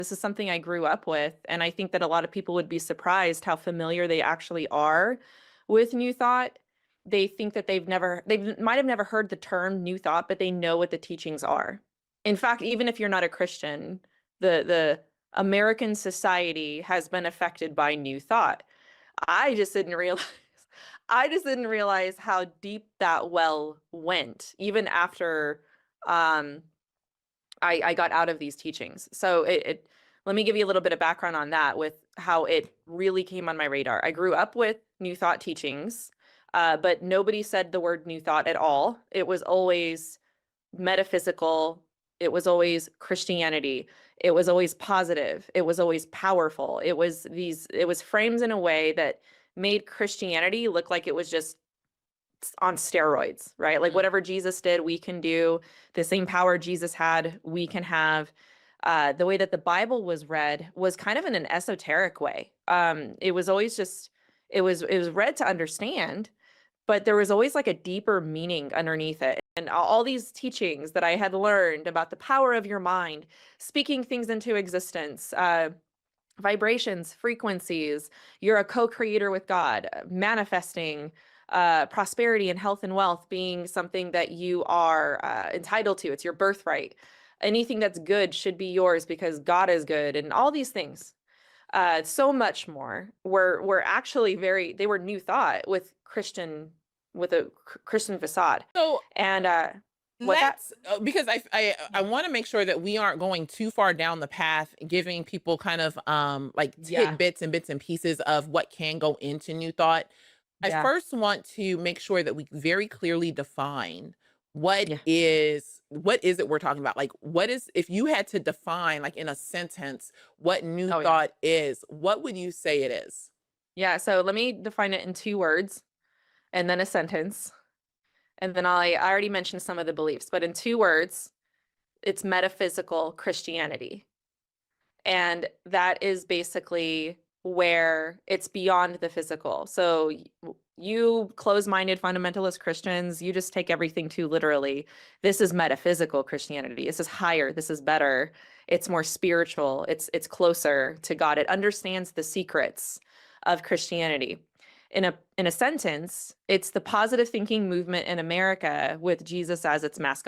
This is something I grew up with, and I think that a lot of people would be surprised how familiar they actually are with New Thought. They think that they might have never heard the term New Thought, but they know what the teachings are. In fact, even if you're not a Christian, the American society has been affected by New Thought. I just didn't realize I just didn't realize how deep that well went, even after um, I got out of these teachings. So let me give you a little bit of background on that with how it really came on my radar. I grew up with New Thought teachings, but nobody said the word New Thought at all. It was always metaphysical. It was always Christianity. It was always positive. It was always powerful. It was framed in a way that made Christianity look like it was just on steroids, right? Like whatever Jesus did, we can do. The same power Jesus had, we can have. The way that the Bible was read was kind of in an esoteric way. It was always just, it was read to understand, but there was always like a deeper meaning underneath it. And all these teachings that I had learned about the power of your mind, speaking things into existence, vibrations, frequencies, you're a co-creator with God, manifesting prosperity and health and wealth being something that you are entitled to. It's your birthright. Anything that's good should be yours because God is good, and all these things. So much more were actually they were New Thought with a Christian facade. So And what that let's because I want to make sure that we aren't going too far down the path, giving people kind of like yeah, tidbits and bits and pieces of what can go into New Thought. I yeah, first want to make sure that we very clearly define yeah. what is it we're talking about? Like what is, if you had to define like in a sentence what New Oh yeah. Thought is, what would you say it is? Yeah, so let me define it in two words and then a sentence. And then I already mentioned some of the beliefs, but in two words, it's metaphysical Christianity. And that is basically where it's beyond the physical. So you closed-minded fundamentalist Christians, you just take everything too literally. This is metaphysical Christianity. This is higher. This is better. It's more spiritual. It's closer to God. It understands the secrets of Christianity. In a sentence, it's the positive thinking movement in America with Jesus as its mascot.